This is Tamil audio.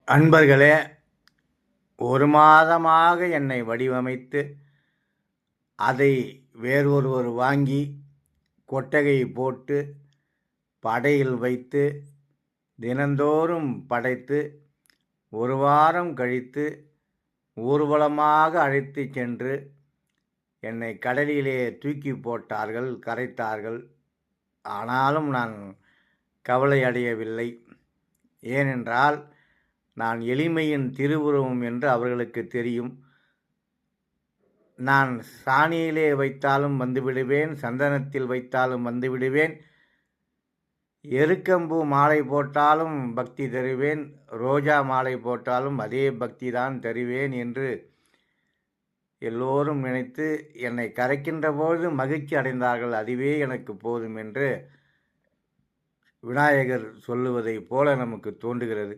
அன்பர்களே, ஒரு மாதமாக என்னை வடிவமைத்து அதை வேறொருவர் வாங்கி கொட்டகை போட்டு படையில் வைத்து தினந்தோறும் படைத்து ஒரு வாரம் கழித்து ஊர்வலமாக அழைத்து சென்று என்னை கடலிலே தூக்கி போட்டார்கள், கரைத்தார்கள். ஆனாலும் நான் கவலை அடையவில்லை. ஏனென்றால் நான் எளிமையின் திருவுருவம் என்று அவர்களுக்கு தெரியும். நான் சாணியிலே வைத்தாலும் வந்துவிடுவேன், சந்தனத்தில் வைத்தாலும் வந்துவிடுவேன், எருக்கம்பூ மாலை போட்டாலும் பக்தி தருவேன், ரோஜா மாலை போட்டாலும் அதே பக்தி தான் தருவேன் என்று எல்லோரும் நினைத்து என்னை கரைக்கின்ற போது மகிழ்ச்சி அடைந்தார்கள். அதுவே எனக்கு போதும் என்று விநாயகர் சொல்லுவதைப் போல நமக்கு தோன்றுகிறது.